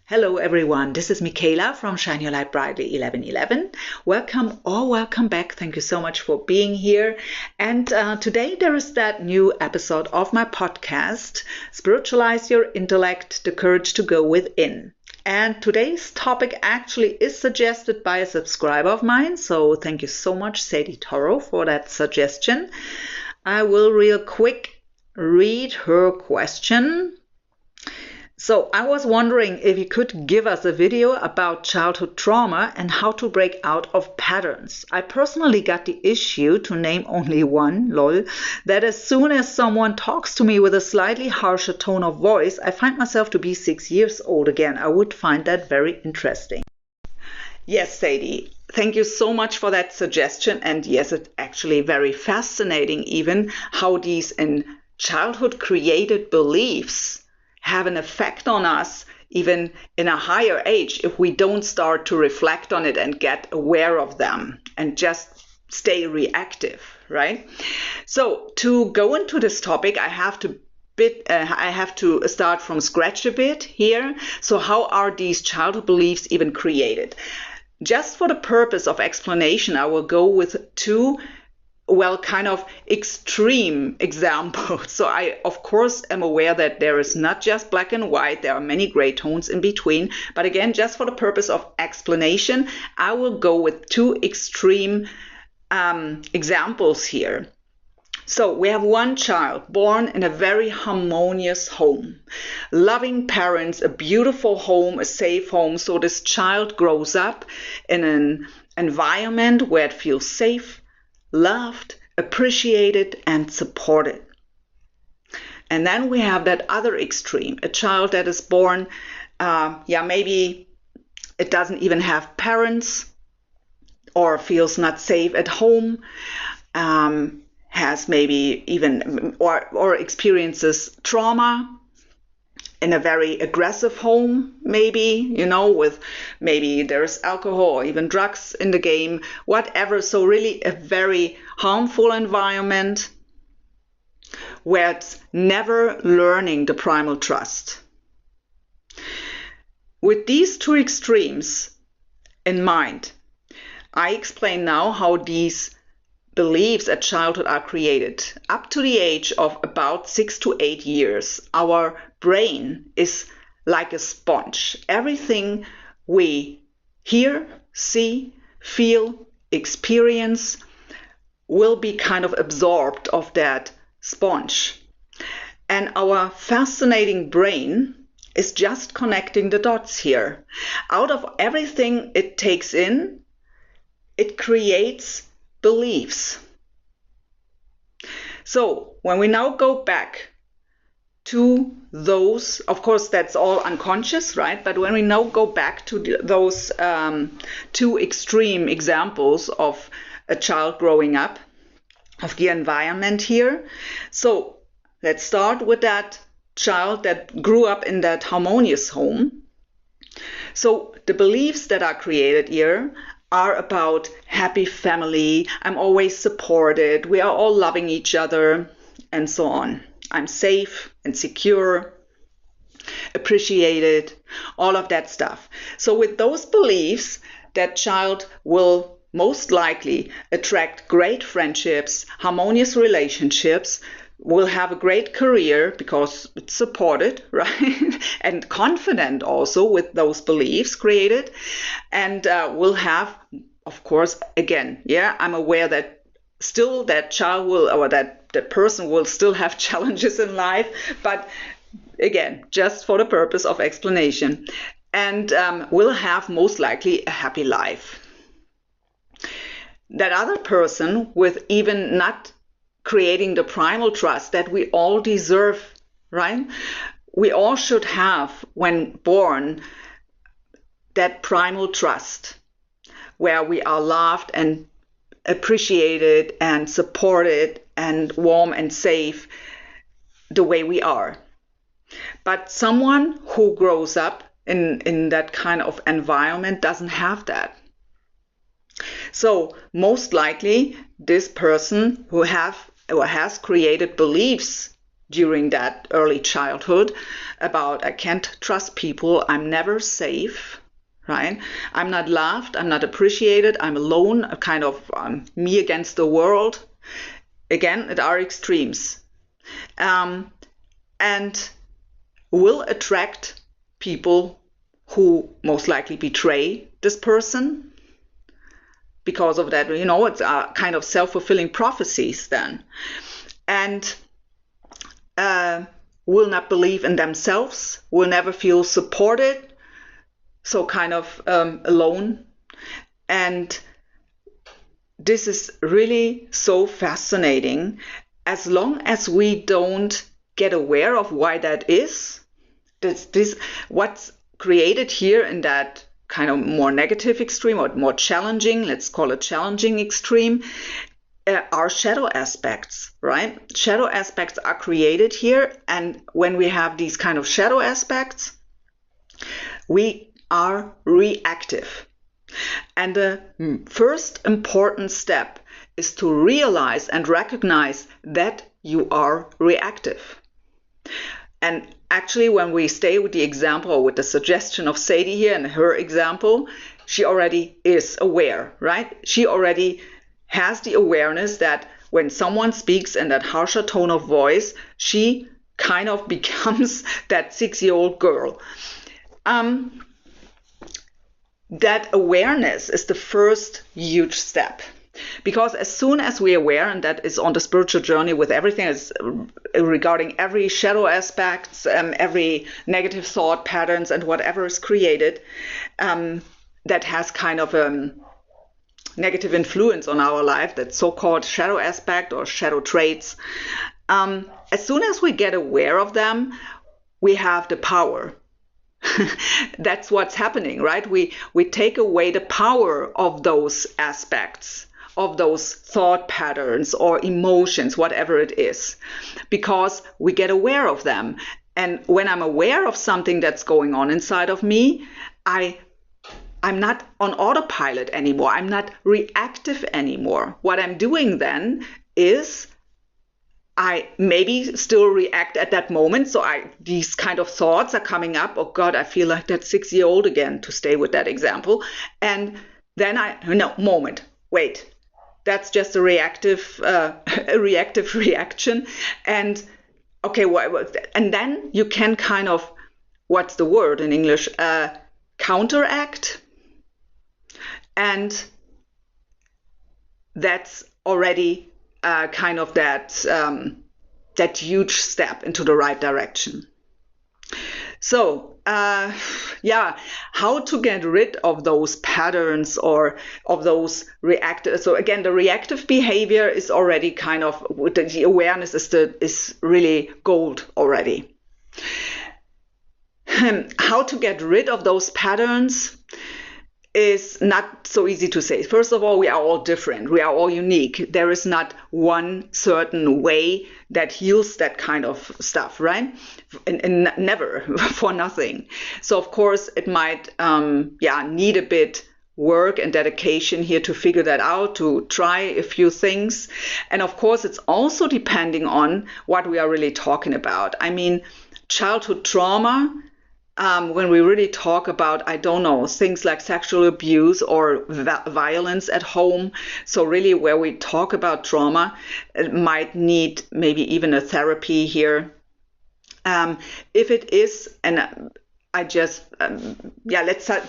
Hello everyone, this is Michaela from Shine Your Light Brightly 1111. Welcome or welcome back. Thank you so much for being here. And today there is that new episode of my podcast, Spiritualize Your Intellect, the Courage to Go Within. And today's topic actually is suggested by a subscriber of mine. So thank you so much, Sadie Toro, for that suggestion. I will real quick read her question. So I was wondering if you could give us a video about childhood trauma and how to break out of patterns. I personally got the issue, to name only one, lol, that as soon as someone talks to me with a slightly harsher tone of voice, I find myself to be 6 years old again. I would find that very interesting. Yes, Sadie, thank you so much for that suggestion. And yes, it's actually very fascinating even how these in childhood created beliefs have an effect on us even in a higher age if we don't start to reflect on it and get aware of them and just stay reactive, right? So to go into this topic, I have to start from scratch a bit here. So how are these childhood beliefs even created? Just for the purpose of explanation, I will go with two kind of extreme examples. So I, of course, am aware that there is not just black and white. There are many gray tones in between. But again, just for the purpose of explanation, I will go with two extreme examples here. So we have one child born in a very harmonious home, loving parents, a beautiful home, a safe home. So this child grows up in an environment where it feels safe, loved, appreciated, and supported. And then we have that other extreme, a child that is born, maybe it doesn't even have parents or feels not safe at home, has maybe even or experiences trauma in a very aggressive home, maybe, with maybe there's alcohol or even drugs in the game, whatever. So really a very harmful environment where it's never learning the primal trust. With these two extremes in mind, I explain now how these beliefs at childhood are created. Up to the age of about 6 to 8 years, our brain is like a sponge. Everything we hear, see, feel, experience will be kind of absorbed of that sponge. And our fascinating brain is just connecting the dots here. Out of everything it takes in, it creates beliefs. So when we now go back to those, of course, that's all unconscious, right? But when we now go back to those two extreme examples of a child growing up, of the environment here. So let's start with that child that grew up in that harmonious home. So the beliefs that are created here are about happy family, I'm always supported, we are all loving each other, and so on. I'm safe and secure, appreciated, all of that stuff. So with those beliefs, that child will most likely attract great friendships, harmonious relationships, will have a great career because it's supported, right? And confident also with those beliefs created, and will have, of course, again, I'm aware that still that child will, or that person will still have challenges in life, but again, just for the purpose of explanation, and will have most likely a happy life. That other person with even not creating the primal trust that we all deserve, right? We all should have, when born, that primal trust where we are loved and appreciated and supported and warm and safe the way we are. But someone who grows up in that kind of environment doesn't have that. So most likely this person who has created beliefs during that early childhood about I can't trust people, I'm never safe, right? I'm not loved, I'm not appreciated, I'm alone, a kind of me against the world. Again, at our extremes. And will attract people who most likely betray this person because of that. It's a kind of self-fulfilling prophecies then. And will not believe in themselves, will never feel supported, so kind of alone. And this is really so fascinating. As long as we don't get aware of why that is, this what's created here in that kind of more negative extreme or more challenging, let's call it challenging extreme, are shadow aspects, right? Shadow aspects are created here. And when we have these kind of shadow aspects, we are reactive. And the first important step is to realize and recognize that you are reactive. And actually, when we stay with the example or with the suggestion of Sadie here and her example, she already is aware, right? She already has the awareness that when someone speaks in that harsher tone of voice, she kind of becomes that 6-year-old girl. That awareness is the first huge step. Because as soon as we're aware, and that is on the spiritual journey with everything is regarding every shadow aspects, every negative thought patterns and whatever is created, that has kind of a negative influence on our life, that so-called shadow aspect or shadow traits. As soon as we get aware of them, we have the power. That's what's happening, right? We take away the power of those aspects, of those thought patterns or emotions, whatever it is, because we get aware of them. And when I'm aware of something that's going on inside of me, I'm not on autopilot anymore. I'm not reactive anymore. What I'm doing then is I maybe still react at that moment. So these kind of thoughts are coming up. Oh God, I feel like that 6-year-old again, to stay with that example. And then wait, that's just a reactive reaction. And okay, and then you can kind of, what's the word in English? Counteract. And that's already kind of that huge step into the right direction. So, how to get rid of those patterns or of those reactive. So again, the reactive behavior is already kind of, the awareness is really gold already. How to get rid of those patterns is not so easy to say. First of all, we are all different. We are all unique. There is not one certain way that heals that kind of stuff, right? And never, for nothing. So of course it might need a bit work and dedication here to figure that out, to try a few things. And of course it's also depending on what we are really talking about. I mean, childhood trauma, when we really talk about, things like sexual abuse or violence at home. So really where we talk about trauma, it might need maybe even a therapy here. If it is, and let's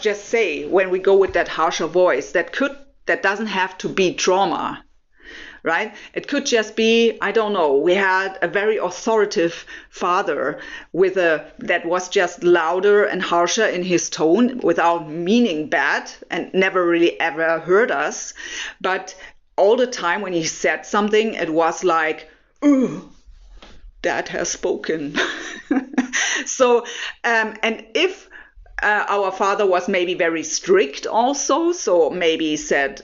just say when we go with that harsher voice, that doesn't have to be trauma. Right? It could just be, we had a very authoritative father that was just louder and harsher in his tone without meaning bad and never really ever hurt us. But all the time when he said something, it was like, ooh, Dad has spoken. So, and if our father was maybe very strict also, so maybe he said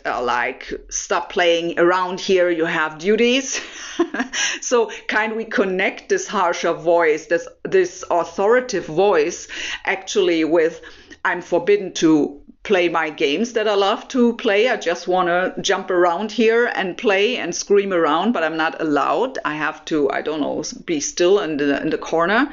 stop playing around here, you have duties. So we connect this harsher voice, this authoritative voice actually with I'm forbidden to play my games that I love to play. I just want to jump around here and play and scream around, but I'm not allowed. I have to, I don't know, be still in the corner.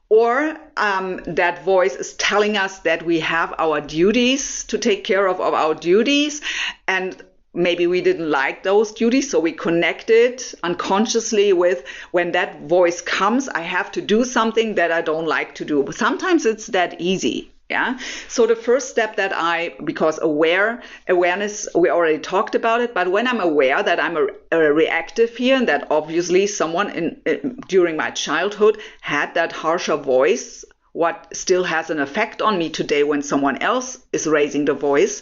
Or that voice is telling us that we have our duties to take care of our duties, and maybe we didn't like those duties, so we connected unconsciously with, when that voice comes, I have to do something that I don't like to do. But sometimes it's that easy. Yeah. So the first step that because awareness, we already talked about it, but when I'm aware that I'm a reactive here, and that obviously someone during my childhood had that harsher voice, what still has an effect on me today when someone else is raising the voice,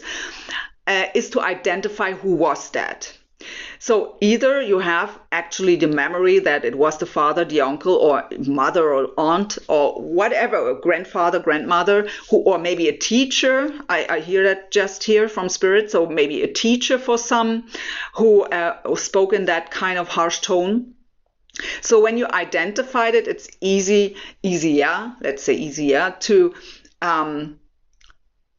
is to identify who was that. So either you have actually the memory that it was the father, the uncle, or mother, or aunt, or whatever, or grandfather, grandmother, or maybe a teacher. I hear that just here from Spirit. So maybe a teacher for some who spoke in that kind of harsh tone. So when you identified it, it's easier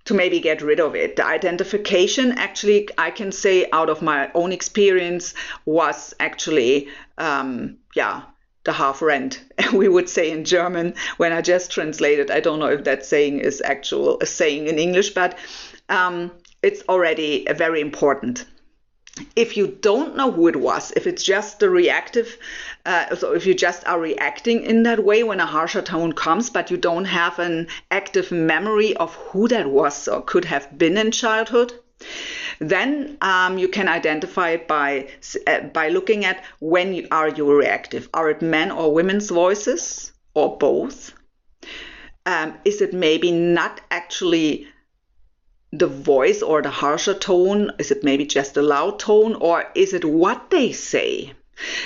to maybe get rid of it. The identification, actually, I can say out of my own experience, was actually, the half rent, we would say in German, when I just translated. I don't know if that saying is actual a saying in English, but it's already very important. If you don't know who it was, if it's just the reactive, so if you just are reacting in that way when a harsher tone comes, but you don't have an active memory of who that was or could have been in childhood, then you can identify it by looking at when are you reactive. Are it men or women's voices, or both? Is it maybe not actually the voice or the harsher tone? Is it maybe just a loud tone, or is it what they say?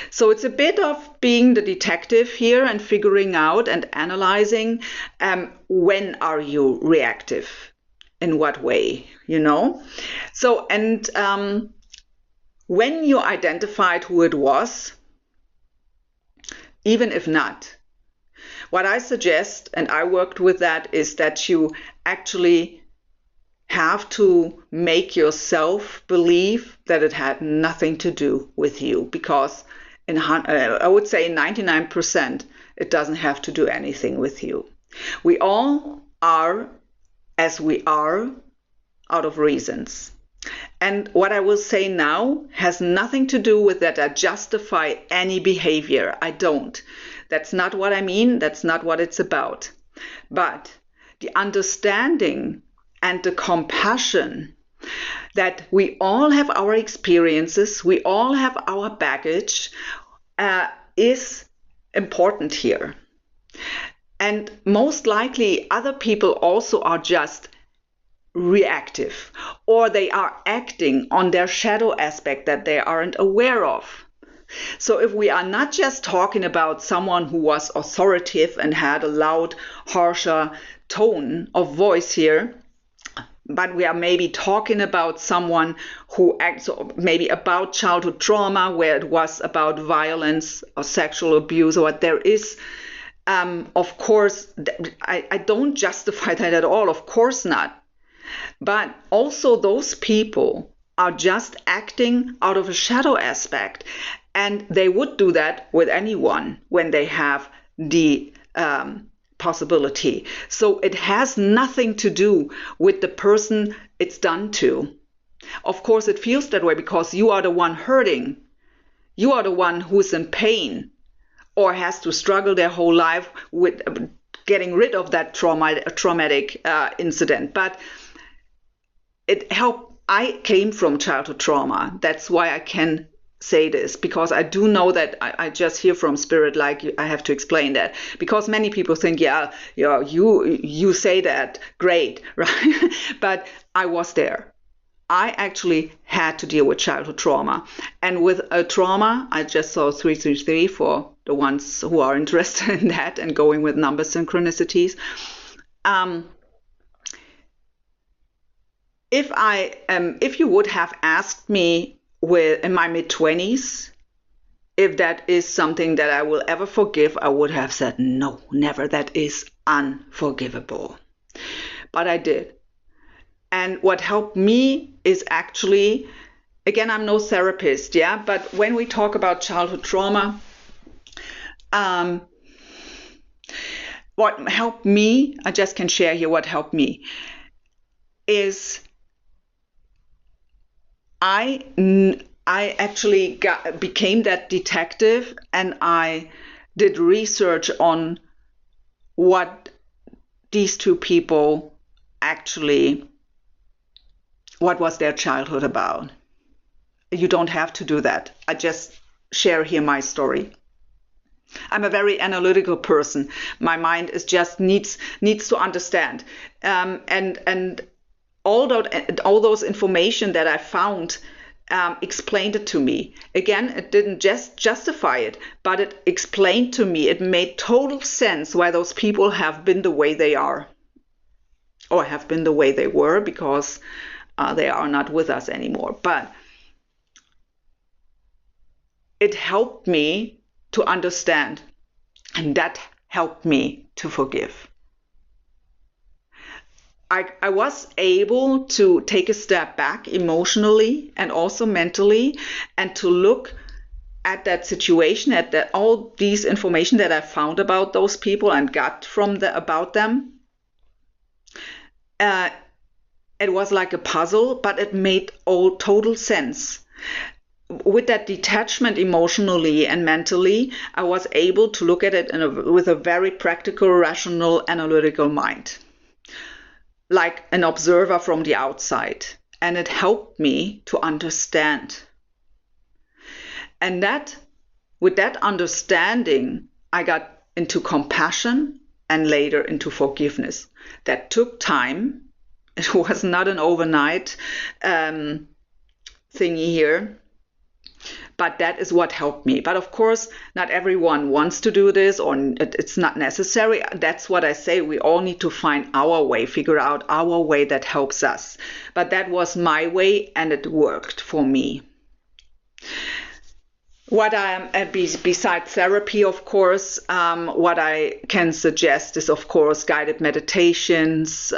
So it's a bit of being the detective here and figuring out and analyzing when are you reactive, in what way, So, and when you identified who it was, even if not, what I suggest, and I worked with that, is that you actually have to make yourself believe that it had nothing to do with you, because I would say 99% it doesn't have to do anything with you. We all are as we are out of reasons. And what I will say now has nothing to do with that I justify any behavior. I don't. That's not what I mean. That's not what it's about. But the understanding and the compassion that we all have our experiences, we all have our baggage, is important here. And most likely other people also are just reactive, or they are acting on their shadow aspect that they aren't aware of. So if we are not just talking about someone who was authoritative and had a loud, harsher tone of voice here, but we are maybe talking about someone who acts maybe about childhood trauma, where it was about violence or sexual abuse, or what there is. Of course, I don't justify that at all. Of course not. But also those people are just acting out of a shadow aspect. And they would do that with anyone when they have the possibility. So it has nothing to do with the person it's done to. Of course, it feels that way because you are the one hurting. You are the one who's in pain or has to struggle their whole life with getting rid of that traumatic incident. But I came from childhood trauma. That's why I can say this, because I do know that I just hear from Spirit, like I have to explain that, because many people think, you say that, great, right? But I was there. I actually had to deal with childhood trauma. And with a trauma, I just saw 333 for the ones who are interested in that and going with number synchronicities. If you would have asked me in my mid-20s, if that is something that I will ever forgive, I would have said, no, never. That is unforgivable. But I did. And what helped me is actually, again, I'm no therapist, yeah, but when we talk about childhood trauma, what helped me, I just can share here what helped me, is I actually became that detective, and I did research on what these two people actually, what was their childhood about. You don't have to do that. I just share here my story. I'm a very analytical person. My mind is just needs to understand, and all those information that I found explained it to me. Again, it didn't just justify it, but it explained to me. It made total sense why those people have been the way they are, or have been the way they were, because they are not with us anymore. But it helped me to understand, and that helped me to forgive. I was able to take a step back emotionally and also mentally, and to look at that situation, at that all these information that I found about those people and got from about them. It was like a puzzle, but it made all total sense. With that detachment emotionally and mentally, I was able to look at it with a very practical, rational, analytical mind, like an observer from the outside. And it helped me to understand. And that, with that understanding, I got into compassion and later into forgiveness. That took time. It was not an overnight thingy here. But that is what helped me. But of course, not everyone wants to do this, or it's not necessary. That's what I say. We all need to find our way, figure out our way that helps us. But that was my way, and it worked for me. What besides therapy, of course, what I can suggest is, of course, guided meditations,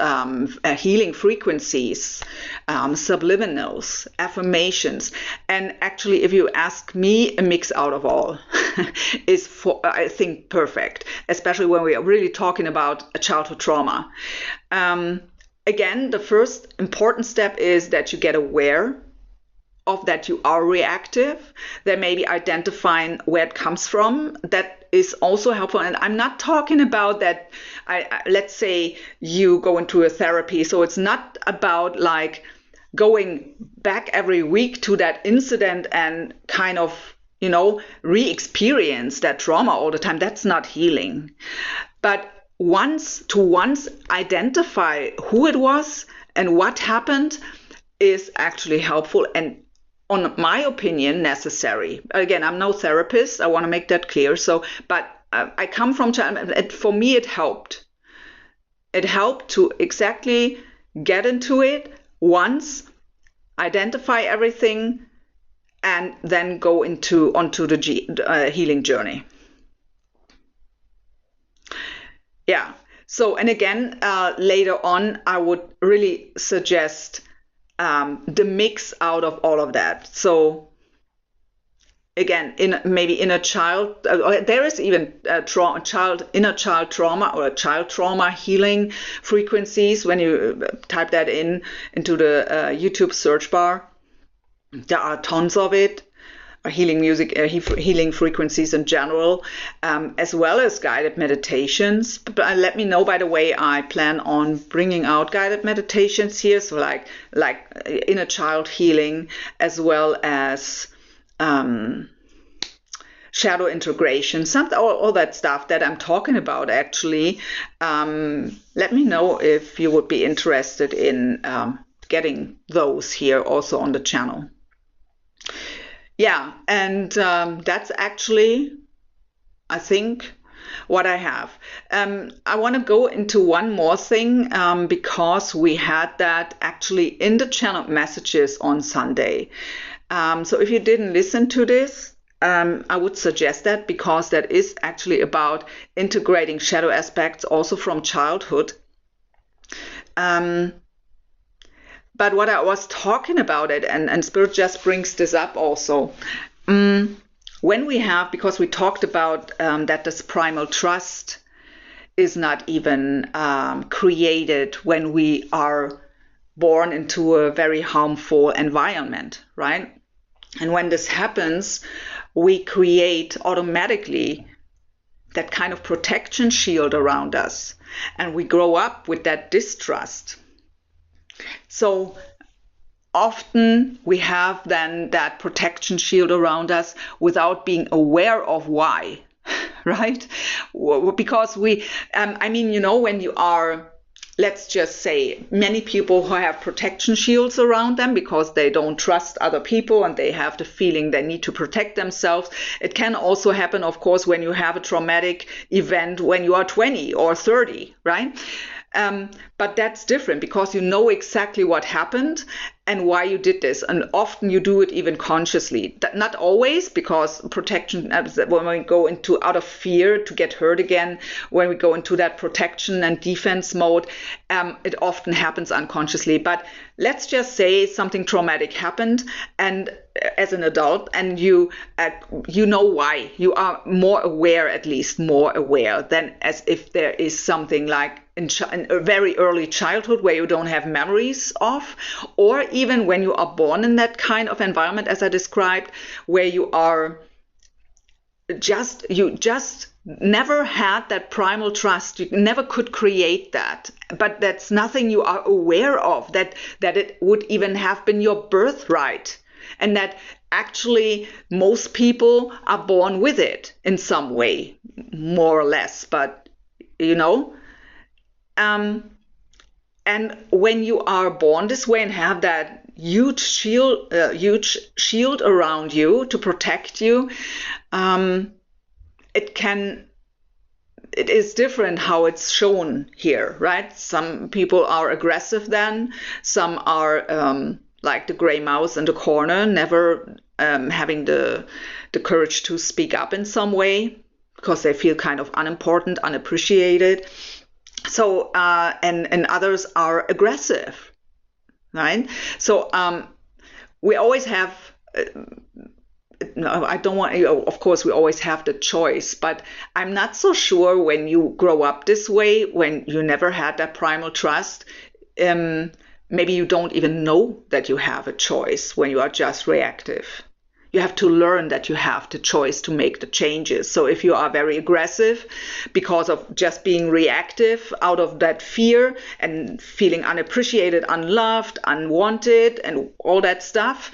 healing frequencies, subliminals, affirmations. And actually, if you ask me, a mix out of all is, I think, perfect, especially when we are really talking about a childhood trauma. Again, the first important step is that you get aware of that you are reactive. Then maybe identifying where it comes from. That is also helpful. And I'm not talking about that. Let's say you go into a therapy. So it's not about like going back every week to that incident and kind of, re-experience that trauma all the time. That's not healing. But once identify who it was and what happened is actually helpful, and on my opinion, necessary. Again, I'm no therapist. I want to make that clear. But I come from childhood. For me, it helped. It helped to exactly get into it once, identify everything, and then go onto the healing journey. Yeah. So, and again, later on, I would really suggest the mix out of all of that. So again, maybe inner child, there is even inner child trauma or child trauma healing frequencies. When you type that into the YouTube search bar, there are tons of it. Healing music, healing frequencies in general, as well as guided meditations. But let me know, by the way, I plan on bringing out guided meditations here, so like inner child healing, as well as shadow integration, all that stuff that I'm talking about. Actually, let me know if you would be interested in getting those here also on the channel. Yeah, and that's actually, I think, what I have. I want to go into one more thing because we had that actually in the channel messages on Sunday. So if you didn't listen to this, I would suggest that, because that is actually about integrating shadow aspects also from childhood. But what I was talking about it, and Spirit just brings this up also. When we have, because we talked about that this primal trust is not even created when we are born into a very harmful environment, right? And when this happens, we create automatically that kind of protection shield around us, and we grow up with that distrust. So often we have then that protection shield around us without being aware of why, right? Because when you are, let's just say, many people who have protection shields around them because they don't trust other people and they have the feeling they need to protect themselves. It can also happen, of course, when you have a traumatic event when you are 20 or 30, right? But that's different because you know exactly what happened and why you did this. And often you do it even consciously. Not always, because protection, when we go into out of fear to get hurt again, when we go into that protection and defense mode, it often happens unconsciously. But let's just say something traumatic happened, and as an adult, and you know why. You are more aware, at least more aware, than as if there is something like in a very early childhood where you don't have memories of, or even when you are born in that kind of environment, as I described, where you just never had that primal trust. You never could create that, but that's nothing you are aware of, that it would even have been your birthright, and that actually most people are born with it in some way, more or less, but and when you are born this way and have that huge shield around you to protect you, it is different how it's shown here, right? Some people are aggressive then, some are like the gray mouse in the corner, never having the courage to speak up in some way because they feel kind of unimportant, unappreciated. So, and others are aggressive, right? So, we always have, no, I don't want, of course, we always have the choice, but I'm not so sure when you grow up this way, when you never had that primal trust, maybe you don't even know that you have a choice when you are just reactive. You have to learn that you have the choice to make the changes. So if you are very aggressive because of just being reactive out of that fear and feeling unappreciated, unloved, unwanted, and all that stuff,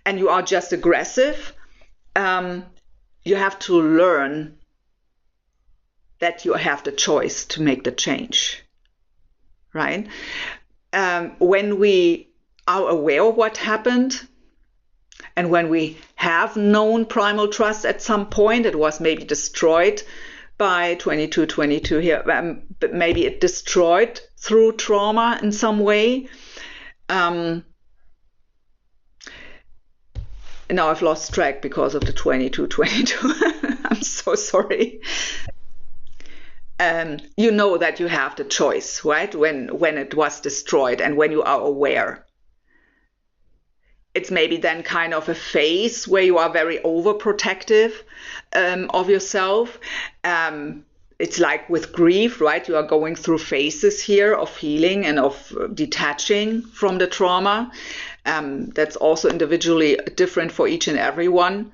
and you are just aggressive, you have to learn that you have the choice to make the change, right? When we are aware of what happened, and when we have known primal trust at some point, it was maybe destroyed by 2222 here, but maybe it destroyed through trauma in some way. Now I've lost track because of the 2222. I'm so sorry. You know that you have the choice, right? When it was destroyed and when you are aware. It's maybe then kind of a phase where you are very overprotective of yourself. It's like with grief, right? You are going through phases here of healing and of detaching from the trauma. That's also individually different for each and every one.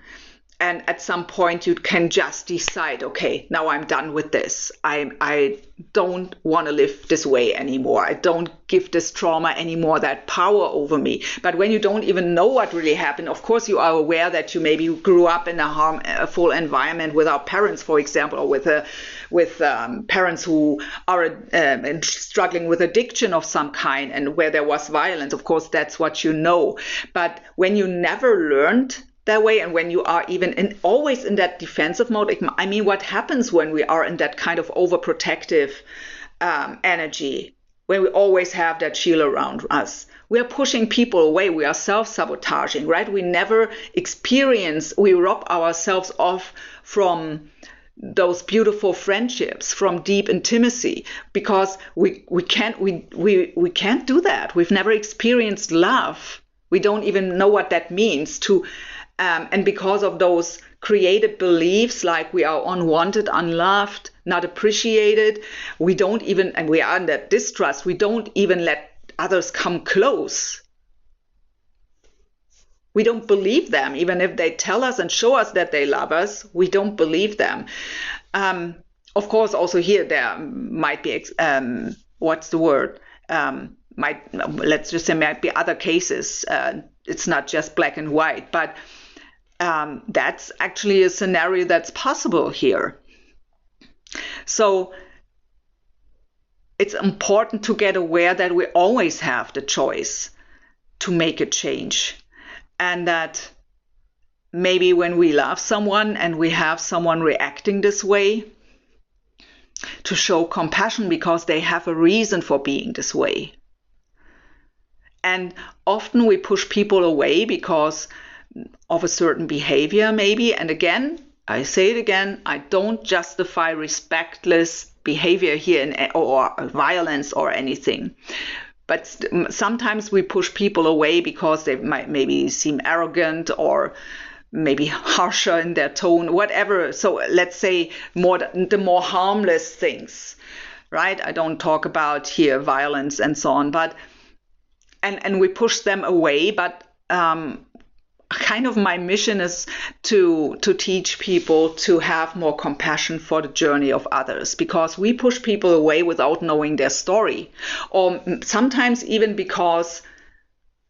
And at some point you can just decide, okay, now I'm done with this. I don't want to live this way anymore. I don't give this trauma anymore that power over me. But when you don't even know what really happened, of course you are aware that you maybe grew up in a harmful environment without parents, for example, or with parents who are struggling with addiction of some kind and where there was violence. Of course, that's what you know. But when you never learned that way, and when you are even always in that defensive mode, I mean, what happens when we are in that kind of overprotective energy, when we always have that shield around us? We are pushing people away. We are self-sabotaging, right? We never experience, we rob ourselves off from those beautiful friendships from deep intimacy, because we can't do that. We've never experienced love. We don't even know what that means to, and because of those created beliefs like we are unwanted, unloved, not appreciated, we don't even, and we are in that distrust, we don't even let others come close. We don't believe them, even if they tell us and show us that they love us. We don't believe them. Of course, also here there might be what's the word? Let's just say might be other cases. It's not just black and white, but that's actually a scenario that's possible here. So it's important to get aware that we always have the choice to make a change. And that maybe when we love someone and we have someone reacting this way, to show compassion because they have a reason for being this way. And often we push people away because of a certain behavior maybe. And again, I say it again, I don't justify respectless behavior here or violence or anything. But sometimes we push people away because they might maybe seem arrogant or maybe harsher in their tone, whatever. So let's say the more harmless things, right? I don't talk about here violence and so on, but and we push them away. But kind of my mission is to teach people to have more compassion for the journey of others, because we push people away without knowing their story, or sometimes even because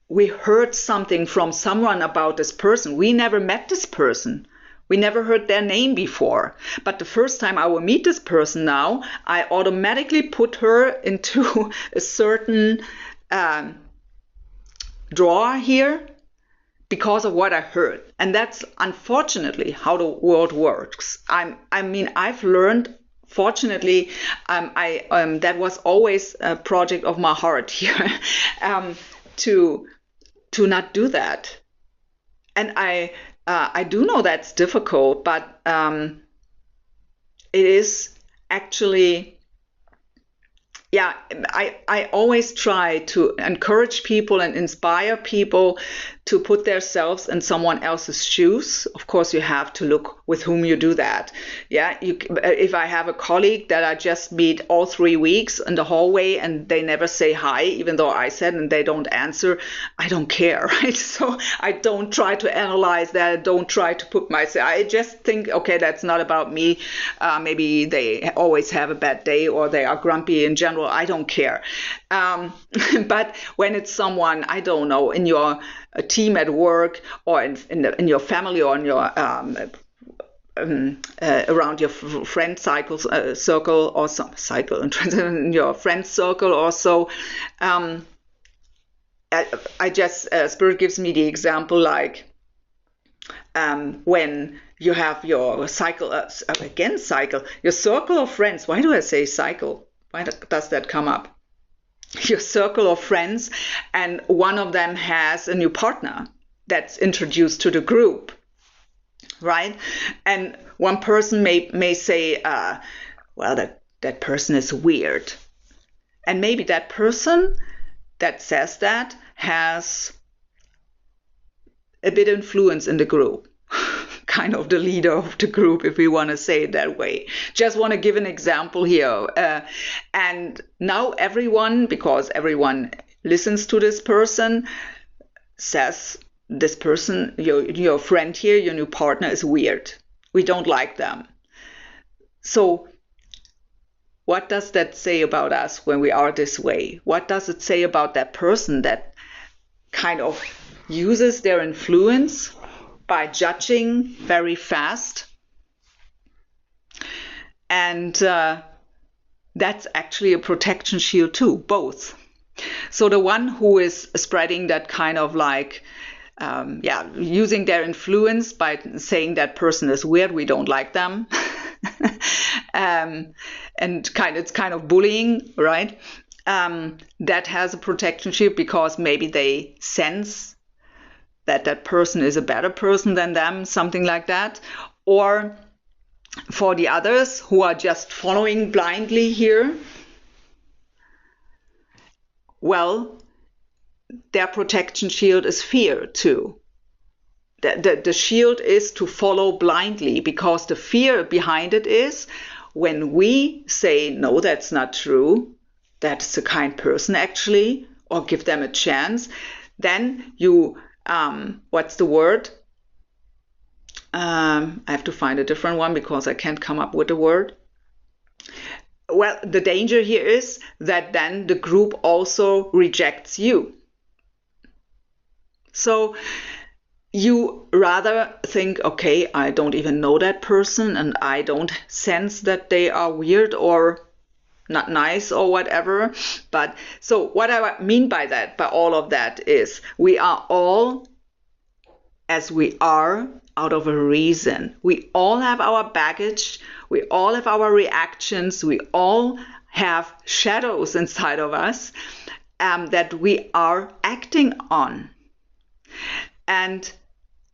we heard something from someone about this person. We never met this person. We never heard their name before. But the first time I will meet this person now, I automatically put her into a certain drawer here, because of what I heard. And that's unfortunately how the world works. I've learned, fortunately, that was always a project of my heart here, to not do that. And I do know that's difficult, but it is actually, I always try to encourage people and inspire people to put themselves in someone else's shoes. Of course, you have to look with whom you do that. Yeah, if I have a colleague that I just meet all 3 weeks in the hallway and they never say hi, even though I said, and they don't answer, I don't care, right? So I don't try to analyze that. I don't try to put myself. I just think, okay, that's not about me. Maybe they always have a bad day or they are grumpy in general. I don't care. But when it's someone, I don't know, in your team at work or in your family or in your around your friend circle or some cycle in your friend circle or so, I just Spirit gives me the example like when you have your cycle, your circle of friends. Why do I say cycle? Why does that come up? Your circle of friends, and one of them has a new partner that's introduced to the group, right? And one person may say, well, that person is weird. And maybe that person that says that has a bit of influence in the group. Kind of the leader of the group, if we want to say it that way. Just want to give an example here. And now everyone, because everyone listens to this person, says this person, your friend here, your new partner is weird. We don't like them. So what does that say about us when we are this way? What does it say about that person that kind of uses their influence by judging very fast? And that's actually a protection shield too, both. So the one who is spreading that kind of like, using their influence by saying that person is weird, we don't like them, and it's kind of bullying, right? That has a protection shield because maybe they sense that person is a better person than them, something like that. Or For the others who are just following blindly here, well, their protection shield is fear too. The shield is to follow blindly, because the fear behind it is when we say, no, that's not true, that's a kind person actually, or give them a chance, then you, what's the word? I have to find a different one because I can't come up with a word. Well, the danger here is that then the group also rejects you. So you rather think, okay, I don't even know that person and I don't sense that they are weird or not nice or whatever. But so what I mean by that, by all of that, is we are all as we are out of a reason. We all have our baggage. We all have our reactions. We all have shadows inside of us that we are acting on. And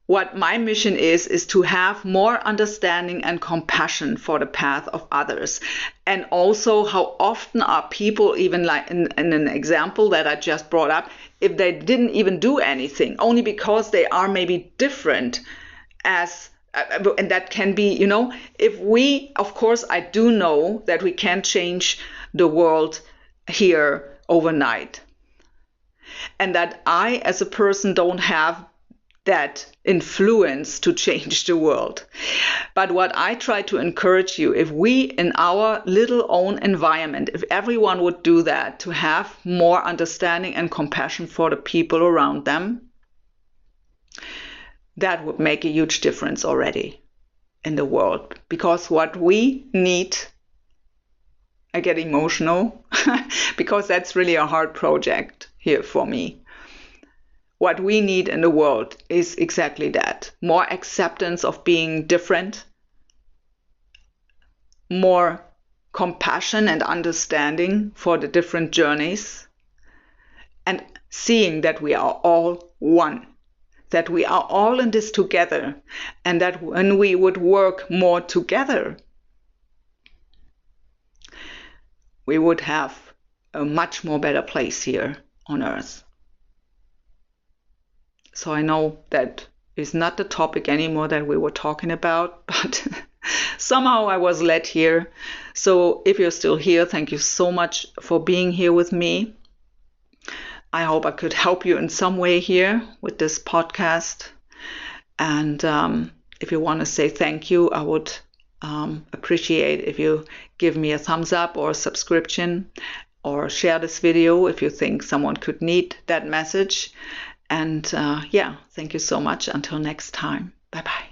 what my mission is to have more understanding and compassion for the path of others. And also, how often are people, even like in an example that I just brought up, if they didn't even do anything, only because they are maybe different as, and that can be, if we, of course, I do know that we can't change the world here overnight. And that I, as a person, don't have that influence to change the world. But what I try to encourage you, if we in our little own environment, if everyone would do that, to have more understanding and compassion for the people around them, that would make a huge difference already in the world. Because what we need, I get emotional because that's really a hard project here for me. What we need in the world is exactly that. More acceptance of being different, more compassion and understanding for the different journeys, and seeing that we are all one, that we are all in this together, and that when we would work more together, we would have a much more better place here on Earth. So I know that is not the topic anymore that we were talking about, but somehow I was led here. So if you're still here, thank you so much for being here with me. I hope I could help you in some way here with this podcast. And if you want to say thank you, I would appreciate if you give me a thumbs up or a subscription, or share this video if you think someone could need that message. And thank you so much. Until next time. Bye-bye.